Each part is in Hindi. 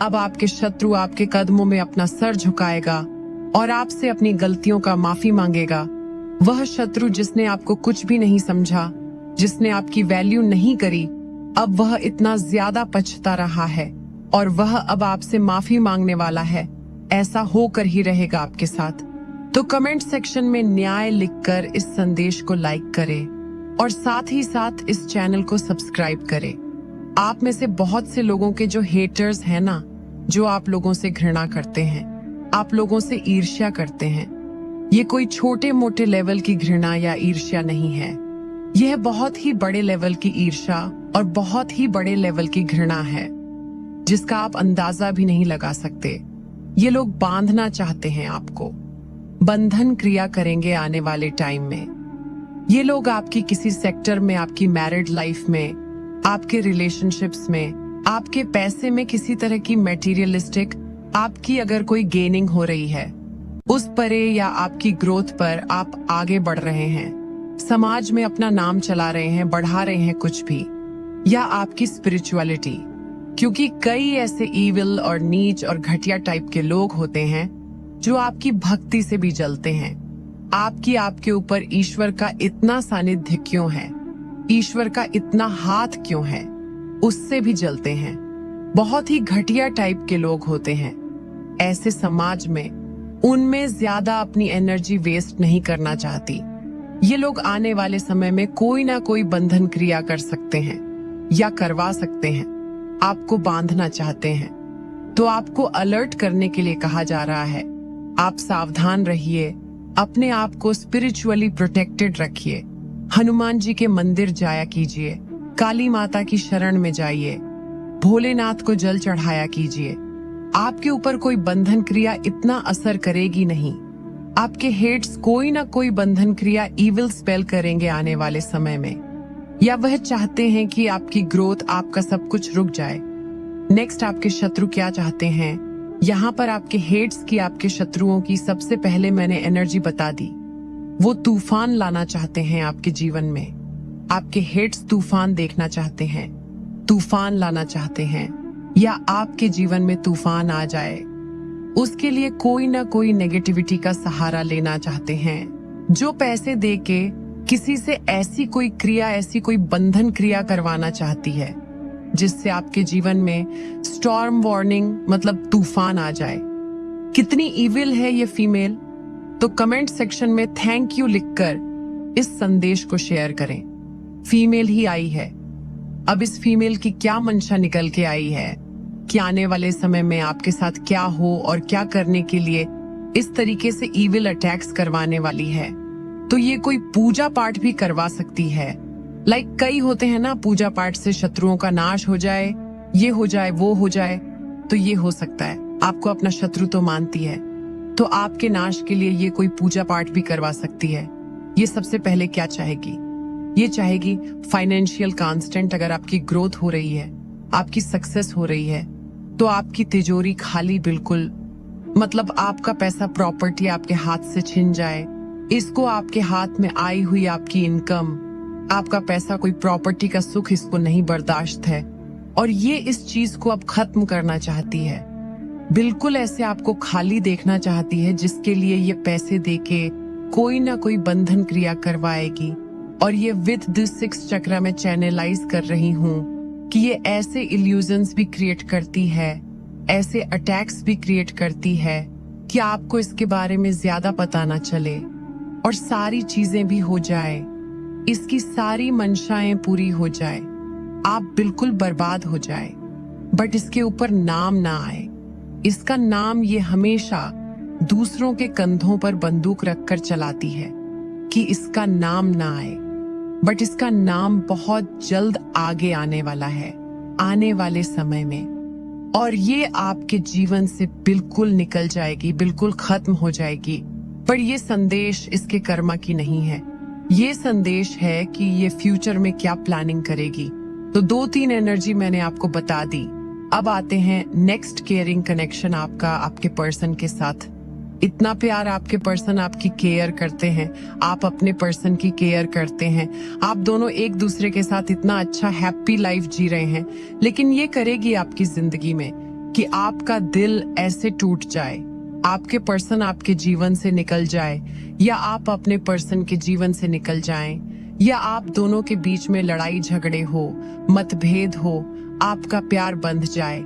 अब आपके शत्रु आपके कदमों में अपना सर झुकाएगा और आपसे अपनी गलतियों का माफी मांगेगा। वह शत्रु जिसने आपको कुछ भी नहीं समझा, जिसने आपकी वैल्यू नहीं करी, अब वह इतना ज्यादा पछता रहा है और वह अब आपसे माफी मांगने वाला है। ऐसा होकर ही रहेगा आपके साथ। तो कमेंट सेक्शन में न्याय लिखकर इस संदेश को लाइक करें और साथ ही साथ इस चैनल को सब्सक्राइब करें। आप में से बहुत से लोगों के जो हेटर्स हैं ना, जो आप लोगों से घृणा करते हैं, आप लोगों से ईर्ष्या करते हैं, ये कोई छोटे मोटे लेवल की घृणा या ईर्ष्या नहीं है। यह बहुत ही बड़े लेवल की ईर्ष्या और बहुत ही बड़े लेवल की घृणा है, जिसका आप अंदाजा भी नहीं लगा सकते। ये लोग बांधना चाहते हैं आपको, बंधन क्रिया करेंगे आने वाले टाइम में। ये लोग आपकी किसी सेक्टर में, आपकी मैरिड लाइफ में, आपके रिलेशनशिप्स में, आपके पैसे में किसी तरह की मटेरियलिस्टिक आपकी अगर कोई गेनिंग हो रही है, उस परे या आपकी ग्रोथ पर आप आगे बढ़ रहे हैं, समाज में अपना नाम चला रहे हैं, बढ़ा रहे हैं कुछ भी, या आपकी स्पिरिचुअलिटी। क्योंकि कई ऐसे इविल और नीच और घटिया टाइप के लोग होते हैं जो आपकी भक्ति से भी जलते हैं। आपके ऊपर ईश्वर का इतना सानिध्य क्यों है, ईश्वर का इतना हाथ क्यों है, उससे भी जलते हैं। बहुत ही घटिया टाइप के लोग होते हैं। ऐसे समाज में उनमें ज्यादा अपनी एनर्जी वेस्ट नहीं करना चाहती। ये लोग आने वाले समय में कोई ना कोई बंधन क्रिया कर सकते हैं या करवा सकते हैं, आपको बांधना चाहते हैं। तो आपको अलर्ट करने के लिए कहा जा रहा है, आप सावधान रहिए, अपने आप को स्पिरिचुअली प्रोटेक्टेड रखिए। हनुमान जी के मंदिर जाया कीजिए, काली माता की शरण में जाइए, भोलेनाथ को जल चढ़ाया कीजिए। आपके ऊपर कोई बंधन क्रिया इतना असर करेगी नहीं। आपके हेट्स कोई ना कोई बंधन क्रिया, इविल स्पेल करेंगे आने वाले समय में, या वह चाहते हैं कि आपकी ग्रोथ, आपका सब कुछ रुक जाए। नेक्स्ट, आपके शत्रु क्या चाहते हैं? यहाँ पर आपके हेट्स की, आपके शत्रुओं की सबसे पहले मैंने एनर्जी बता दी। वो तूफान लाना चाहते हैं आपके जीवन में। आपके हेट्स तूफान देखना चाहते हैं, तूफान लाना चाहते हैं, या आपके जीवन में तूफान आ जाए। उसके लिए कोई ना कोई नेगेटिविटी का सहारा लेना चाहते हैं, जो पैसे देके किसी से ऐसी कोई क्रिया, ऐसी कोई बंधन क्रिया करवाना चाहती है जिससे आपके जीवन में स्टॉर्म वार्निंग, मतलब तूफान आ जाए। कितनी इविल है ये फीमेल? तो कमेंट सेक्शन में थैंक यू लिखकर इस संदेश को शेयर करें। फीमेल ही आई है। अब इस फीमेल की क्या मंशा निकल के आई है कि आने वाले समय में आपके साथ क्या हो और क्या करने के लिए इस तरीके से इविल अटैक्स करवाने वाली है। तो ये कोई पूजा पाठ भी करवा सकती है। लाइक कई होते हैं ना, पूजा पाठ से शत्रुओं का नाश हो जाए, ये हो जाए, वो हो जाए। तो ये हो सकता है, आपको अपना शत्रु तो मानती है, तो आपके नाश के लिए ये कोई पूजा पाठ भी करवा सकती है। ये सबसे पहले क्या चाहेगी? ये चाहेगी फाइनेंशियल कांस्टेंट। अगर आपकी ग्रोथ हो रही है, आपकी सक्सेस हो रही है, तो आपकी तिजोरी खाली बिल्कुल, मतलब आपका पैसा, प्रॉपर्टी आपके हाथ से छिन जाए। इसको आपके हाथ में आई हुई आपकी इनकम, आपका पैसा, कोई प्रॉपर्टी का सुख इसको नहीं बर्दाश्त है और ये इस चीज को अब खत्म करना चाहती है। बिल्कुल ऐसे आपको खाली देखना चाहती है, जिसके लिए ये पैसे देके कोई ना कोई बंधन क्रिया करवाएगी। और ये विद दिस 6 चक्र में चैनलाइज कर रही हूँ कि ये ऐसे इल्यूजन्स भी क्रिएट करती है, ऐसे अटैक्स भी क्रिएट करती है कि आपको इसके बारे में ज्यादा पता ना चले और सारी चीजें भी हो जाए, इसकी सारी मंशाएं पूरी हो जाए, आप बिल्कुल बर्बाद हो जाए, बट इसके ऊपर नाम ना आए। इसका नाम ये हमेशा दूसरों के कंधों पर बंदूक रखकर चलाती है कि इसका नाम ना आए, बट इसका नाम बहुत जल्द आगे आने वाला है, आने वाले समय में। और ये आपके जीवन से बिल्कुल निकल जाएगी, बिल्कुल खत्म हो जाएगी। पर ये संदेश इसके कर्मा की नहीं है, ये संदेश है कि ये फ्यूचर में क्या प्लानिंग करेगी। तो 2-3 एनर्जी मैंने आपको बता दी। अब आते हैं नेक्स्ट केयरिंग कनेक्शन आपका आपके पर्सन के साथ। इतना प्यार आपके पर्सन आपकी केयर करते हैं, आप अपने पर्सन की केयर करते हैं, आप दोनों एक दूसरे के साथ इतना अच्छा हैप्पी लाइफ जी रहे हैं। लेकिन ये करेगी आपकी जिंदगी में कि आपका दिल ऐसे टूट जाए, आपके पर्सन आपके जीवन से निकल जाए, या आप अपने पर्सन के जीवन से निकल जाएं, या आप दोनों के बीच में लड़ाई झगड़े हो, मतभेद हो, आपका प्यार बंध जाए।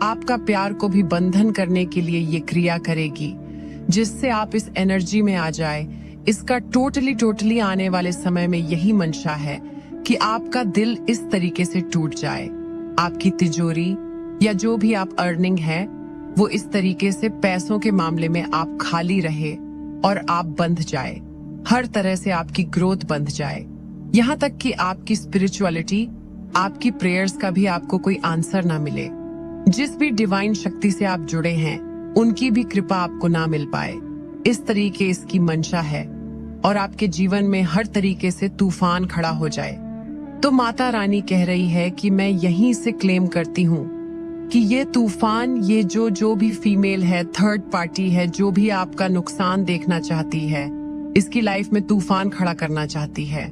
आपका प्यार को भी बंधन करने के लिए ये क्रिया करेगी, जिससे आप इस एनर्जी में आ जाए। इसका टोटली आने वाले समय में यही मंशा है कि आपका दिल इस तरीके से टूट जाए, आपकी तिजोरी या जो भी आप अर्निंग है वो इस तरीके से पैसों के मामले में आप खाली रहे और आप बंध जाए, हर तरह से आपकी ग्रोथ बंध जाए। यहाँ तक कि आपकी स्पिरिचुअलिटी, आपकी प्रेयर्स का भी आपको कोई आंसर ना मिले। जिस भी डिवाइन शक्ति से आप जुड़े हैं उनकी भी कृपा आपको ना मिल पाए। इस तरीके इसकी मंशा है और आपके जीवन में हर तरीके से तूफान खड़ा हो जाए। तो माता रानी कह रही है कि मैं यहीं से क्लेम करती हूँ कि ये तूफान, ये जो भी फीमेल है, थर्ड पार्टी है, जो भी आपका नुकसान देखना चाहती है, इसकी लाइफ में तूफान खड़ा करना चाहती है।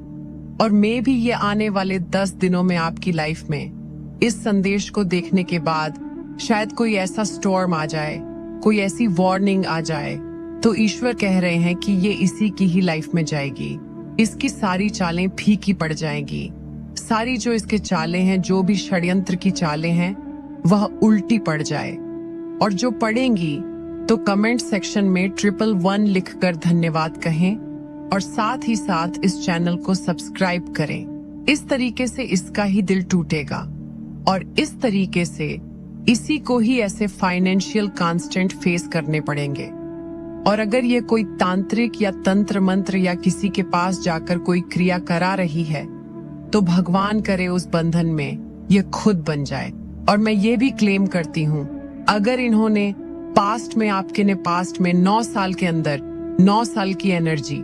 और मैं भी ये आने वाले 10 दिनों में आपकी लाइफ में इस संदेश को देखने के बाद शायद कोई ऐसा स्टॉर्म आ जाए, कोई ऐसी वार्निंग आ जाए, तो ईश्वर कह रहे हैं कि ये इसी की ही लाइफ में जाएगी। इसकी सारी चालें फीकी पड़ जाएंगी। सारी जो इसके चालें हैं, जो भी षड्यंत्र की चालें हैं, वह उल्टी पड़ जाए। और जो पड़ेंगी तो कमेंट सेक्शन में 111 लिखकर धन्यवाद कहें और साथ ही साथ इस चैनल को सब्सक्राइब करें। इस तरीके से इसका ही दिल टूटेगा और इस तरीके से इसी को ही ऐसे फाइनेंशियल कांस्टेंट फेस करने पड़ेंगे। और अगर ये कोई तांत्रिक या तंत्र मंत्र या किसी के पास जाकर कोई क्रिया करा रही है तो भगवान करे उस बंधन में ये खुद बन जाए। और मैं ये भी क्लेम करती हूँ, अगर इन्होंने पास्ट में 9 साल के अंदर 9 साल की एनर्जी,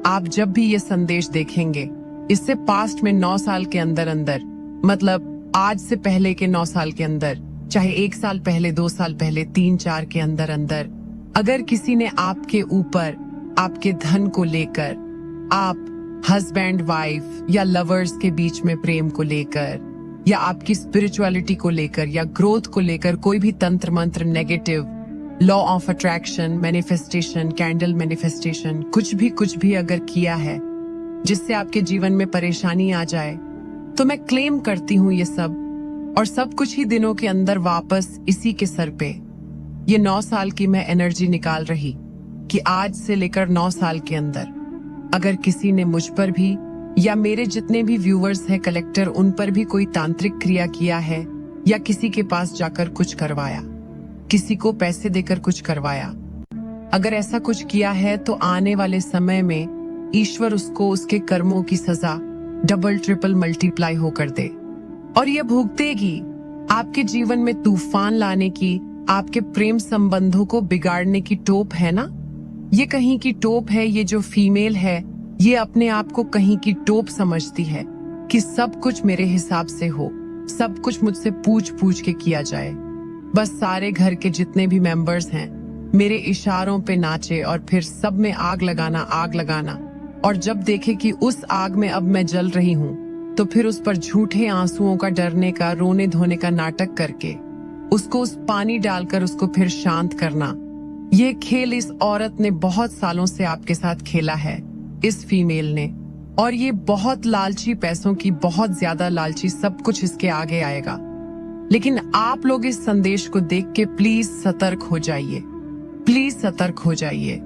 आप जब भी ये संदेश देखेंगे, इससे पास्ट में 9 साल के अंदर मतलब आज से पहले के 9 साल के अंदर, चाहे 1 साल पहले, 2 साल पहले, 3-4 के अंदर अगर किसी ने आपके ऊपर, आपके धन को लेकर, आप हस्बैंड वाइफ या लवर्स के बीच में प्रेम को लेकर, या आपकी स्पिरिचुअलिटी को लेकर, या ग्रोथ को लेकर कोई भी तंत्र मंत्र, negative, law of attraction, manifestation, candle manifestation, कुछ भी अगर किया है जिससे आपके जीवन में परेशानी आ जाए, तो मैं क्लेम करती हूँ ये सब, और सब कुछ ही दिनों के अंदर वापस इसी के सर पे ये 9 साल की मैं एनर्जी निकाल रही कि आज से लेकर 9 साल के अंदर अगर किसी ने मुझ पर भी या मेरे जितने भी व्यूअर्स हैं, कलेक्टर, उन पर भी कोई तांत्रिक क्रिया किया है या किसी के पास जाकर कुछ करवाया, किसी को पैसे देकर कुछ करवाया, अगर ऐसा कुछ किया है तो आने वाले समय में ईश्वर उसको उसके कर्मों की सजा डबल ट्रिपल मल्टीप्लाई होकर दे और ये भुगतेगी। आपके जीवन में तूफान लाने की, आपके प्रेम संबंधों को बिगाड़ने की टोप है ना, ये कहीं की टोप है। ये जो फीमेल है ये अपने आप को कहीं की टोप समझती है कि सब कुछ मेरे हिसाब से हो, सब कुछ मुझसे पूछ के किया जाए, बस सारे घर के जितने भी मेंबर्स हैं मेरे इशारों पे नाचे और फिर सब में आग लगाना। और जब देखे कि उस आग में अब मैं जल रही हूँ तो फिर उस पर झूठे आंसुओं का, डरने का, रोने धोने का नाटक करके उसको उस पानी डालकर उसको फिर शांत करना। ये खेल इस औरत ने बहुत सालों से आपके साथ खेला है, इस फीमेल ने, और ये बहुत लालची, पैसों की बहुत ज्यादा लालची, सब कुछ इसके आगे आएगा। लेकिन आप लोग इस संदेश को देख के प्लीज सतर्क हो जाइए, प्लीज सतर्क हो जाइए,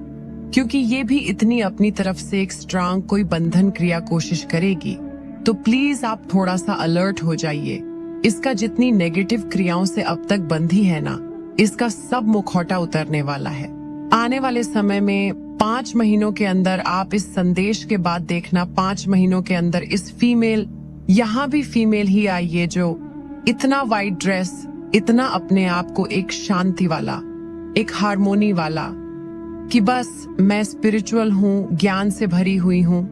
क्योंकि ये भी इतनी अपनी तरफ से एक स्ट्रांग कोई बंधन क्रिया कोशिश करेगी। तो प्लीज आप थोड़ा सा अलर्ट हो जाइए। इसका जितनी नेगेटिव क्रियाओं से अब तक बंधी है ना, इसका सब मुखौटा उतरने वाला है। आने वाले समय में 5 महीनों के अंदर, आप इस संदेश के बाद देखना, 5 महीनों के अंदर इस फीमेल, यहाँ भी फीमेल ही आई है जो इतना वाइट ड्रेस, इतना अपने आप को एक शांति वाला, एक हार्मोनी वाला, कि बस मैं स्पिरिचुअल हूँ, ज्ञान से भरी हुई हूँ,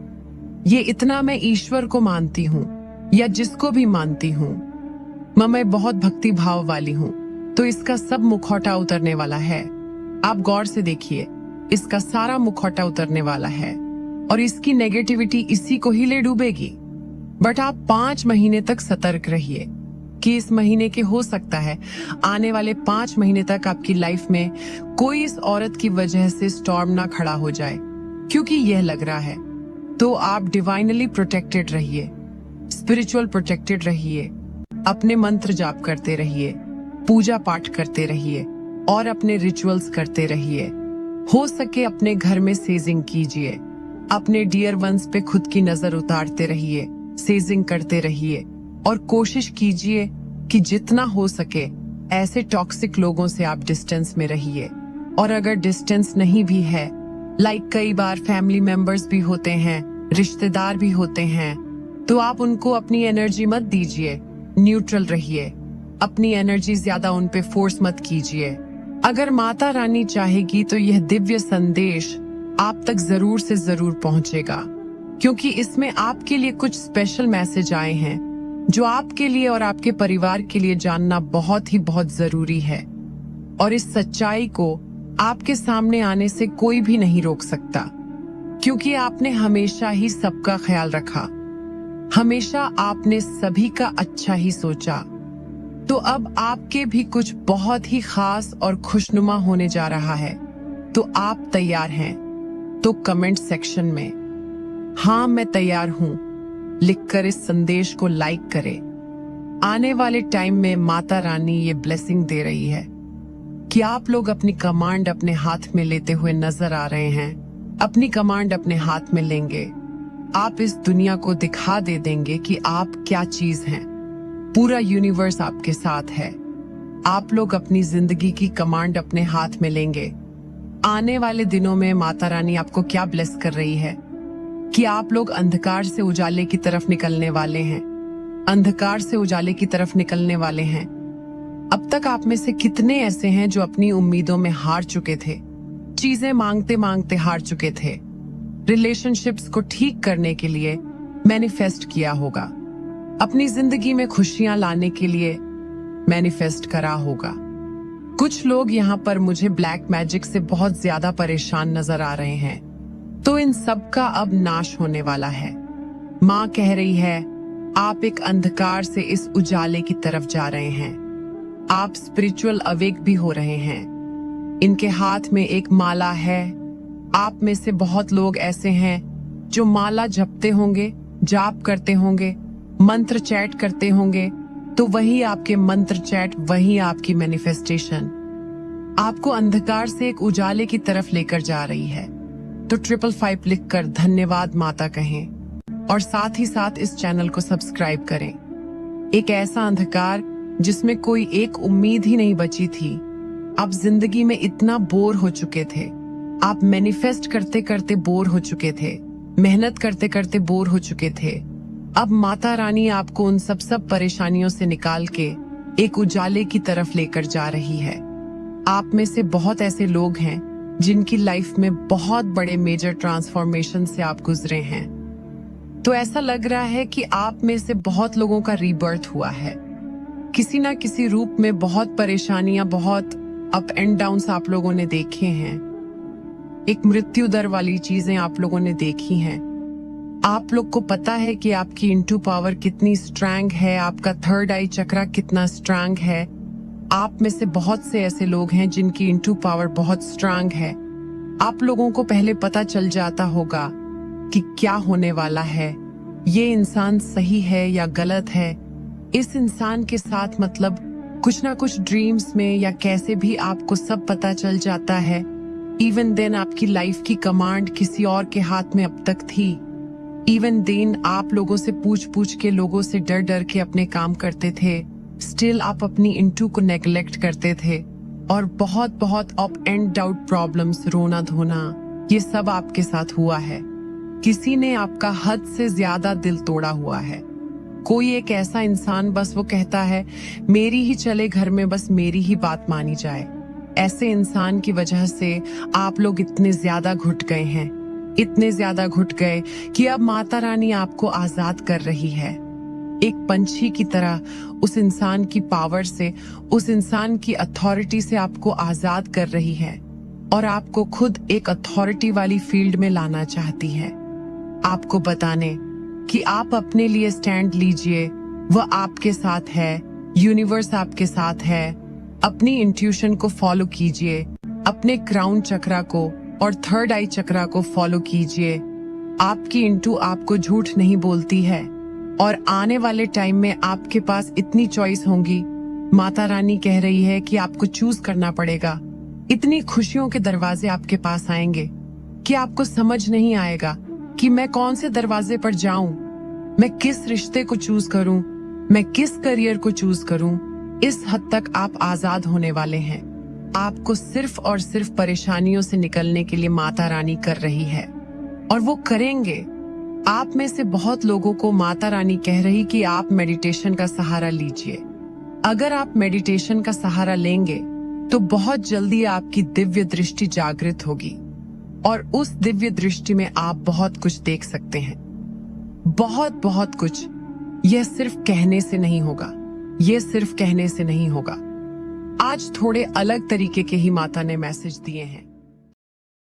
ये इतना मैं ईश्वर को मानती हूँ या जिसको भी मानती हूँ, मैं बहुत भक्ति भाव वाली हूँ, तो इसका सब मुखौटा उतरने वाला है। आप गौर से देखिए, इसका सारा मुखौटा उतरने वाला है और इसकी नेगेटिविटी इसी को ही ले डूबेगी। बट आप 5 महीने तक सतर्क रहिए, कि इस महीने के हो सकता है आने वाले 5 महीने तक आपकी लाइफ में कोई इस औरत की वजह से स्टॉर्म ना खड़ा हो जाए, क्योंकि यह लग रहा है। तो आप डिवाइनली प्रोटेक्टेड रहिए, स्पिरिचुअल प्रोटेक्टेड रहिए, अपने मंत्र जाप करते रहिए, पूजा पाठ करते रहिए और अपने रिचुअल्स करते रहिए। हो सके अपने घर में सेजिंग कीजिए, अपने डियर वंस पे खुद की नजर उतारते रहिए, सेजिंग करते रहिए और कोशिश कीजिए कि जितना हो सके ऐसे टॉक्सिक लोगों से आप डिस्टेंस में रहिए। और अगर डिस्टेंस नहीं भी है, कई बार फैमिली मेंबर्स भी होते हैं, रिश्तेदार भी होते हैं, तो आप उनको अपनी एनर्जी मत दीजिए, न्यूट्रल रहिए, अपनी एनर्जी ज्यादा उन पे फोर्स मत कीजिए। अगर माता रानी चाहेगी तो यह दिव्य संदेश आप तक जरूर से जरूर पहुंचेगा, क्योंकि इसमें आपके लिए कुछ स्पेशल मैसेज आए हैं जो आपके लिए और आपके परिवार के लिए जानना बहुत ही बहुत जरूरी है। और इस सच्चाई को आपके सामने आने से कोई भी नहीं रोक सकता, क्योंकि आपने हमेशा ही सबका ख्याल रखा, हमेशा आपने सभी का अच्छा ही सोचा। तो अब आपके भी कुछ बहुत ही खास और खुशनुमा होने जा रहा है। तो आप तैयार हैं? तो कमेंट सेक्शन में हाँ मैं तैयार हूँ लिखकर इस संदेश को लाइक करें। आने वाले टाइम में माता रानी ये ब्लेसिंग दे रही है कि आप लोग अपनी कमांड अपने हाथ में लेते हुए नजर आ रहे हैं। अपनी कमांड अपने हाथ में लेंगे, आप इस दुनिया को दिखा दे देंगे कि आप क्या चीज हैं। पूरा यूनिवर्स आपके साथ है। आप लोग अपनी जिंदगी की कमांड अपने हाथ में लेंगे। आने वाले दिनों में माता रानी आपको क्या ब्लेस कर रही है कि आप लोग अंधकार से उजाले की तरफ निकलने वाले हैं, अंधकार से उजाले की तरफ निकलने वाले हैं। अब तक आप में से कितने ऐसे हैं जो अपनी उम्मीदों में हार चुके थे, चीजें मांगते मांगते हार चुके थे, रिलेशनशिप्स को ठीक करने के लिए मैनिफेस्ट किया होगा, अपनी जिंदगी में खुशियां लाने के लिए मैनिफेस्ट करा होगा। कुछ लोग यहाँ पर मुझे ब्लैक मैजिक से बहुत ज्यादा परेशान नजर आ रहे हैं, तो इन सब का अब नाश होने वाला है। माँ कह रही है आप एक अंधकार से इस उजाले की तरफ जा रहे हैं। आप स्पिरिचुअल अवेक भी हो रहे हैं। इनके हाथ में एक माला है। आप में से बहुत लोग ऐसे हैं जो माला जपते होंगे, जाप करते होंगे, मंत्र चैट करते होंगे, तो वही आपके मंत्र चैट, वही आपकी मैनिफेस्टेशन आपको अंधकार से एक उजाले की तरफ लेकर जा रही है। तो 555 लिखकर धन्यवाद माता कहें और साथ ही साथ इस चैनल को सब्सक्राइब करें। एक ऐसा अंधकार जिसमें कोई एक उम्मीद ही नहीं बची थी। आप जिंदगी में इतना बोर हो चुके थे, आप मैनिफेस्ट करते करते बोर हो चुके थे, मेहनत करते करते बोर हो चुके थे। अब माता रानी आपको उन सब परेशानियों से निकाल के एक उजाले की तरफ लेकर जा रही है। आप में से बहुत ऐसे लोग हैं जिनकी लाइफ में बहुत बड़े मेजर ट्रांसफॉर्मेशन से आप गुजरे हैं। तो ऐसा लग रहा है कि आप में से बहुत लोगों का रीबर्थ हुआ है, किसी ना किसी रूप में। बहुत परेशानियां, बहुत अप एंड डाउन्स आप लोगों ने देखे हैं। एक मृत्यु दर वाली चीजें आप लोगों ने देखी हैं। आप लोग को पता है कि आपकी इंटू पावर कितनी स्ट्रांग है, आपका थर्ड आई चक्रा कितना स्ट्रांग है। आप में से बहुत से ऐसे लोग हैं जिनकी इंटू पावर बहुत स्ट्रांग है। आप लोगों को पहले पता चल जाता होगा कि क्या होने वाला है, ये इंसान सही है या गलत है। इस इंसान के साथ मतलब कुछ ना कुछ ड्रीम्स में या कैसे भी आपको सब पता चल जाता है। इवन देन आपकी लाइफ की कमांड किसी और के हाथ में अब तक थी। इवन देन आप लोगों से पूछ के, लोगों से डर डर के अपने काम करते थे। स्टिल आप अपनी इंटू को नेग्लेक्ट करते थे और बहुत अप एंड डाउट प्रॉब्लम्स, रोना धोना, ये सब आपके साथ हुआ है। किसी ने आपका हद से ज्यादा दिल तोड़ा हुआ है। कोई एक ऐसा इंसान बस वो कहता है मेरी ही चले घर में, बस मेरी ही बात मानी जाए। ऐसे इंसान की वजह से आप लोग इतने ज्यादा घुट गए हैं, इतने ज्यादा घुट गए कि अब माता रानी आपको आजाद कर रही है। एक पंछी की तरह उस इंसान की पावर से, उस इंसान की अथॉरिटी से आपको आजाद कर रही है और आपको खुद एक अथॉरिटी वाली फील्ड में लाना चाहती है, आपको बताने कि आप अपने लिए स्टैंड लीजिए, वह आपके साथ है, यूनिवर्स आपके साथ है। अपनी इंट्यूशन को फॉलो कीजिए, अपने क्राउन चक्रा को और थर्ड आई चक्रा को फॉलो कीजिए। आपकी इंटू आपको झूठ नहीं बोलती है और आने वाले टाइम में आपके पास इतनी चॉइस होंगी। माता रानी कह रही है कि आपको चूज करना पड़ेगा। इतनी खुशियों के दरवाजे आपके पास आएंगे कि आपको समझ नहीं आएगा कि मैं कौन से दरवाजे पर जाऊं, मैं किस रिश्ते को चूज करूं, मैं किस करियर को चूज करूं। इस हद तक आप आजाद होने वाले हैं। आपको सिर्फ और सिर्फ परेशानियों से निकलने के लिए माता रानी कर रही है और वो करेंगे। आप में से बहुत लोगों को माता रानी कह रही कि आप मेडिटेशन का सहारा लीजिए। अगर आप मेडिटेशन का सहारा लेंगे तो बहुत जल्दी आपकी दिव्य दृष्टि जागृत होगी और उस दिव्य दृष्टि में आप बहुत कुछ देख सकते हैं। बहुत बहुत कुछ। यह सिर्फ कहने से नहीं होगा, यह सिर्फ कहने से नहीं होगा। आज थोड़े अलग तरीके के ही माता ने मैसेज दिए हैं।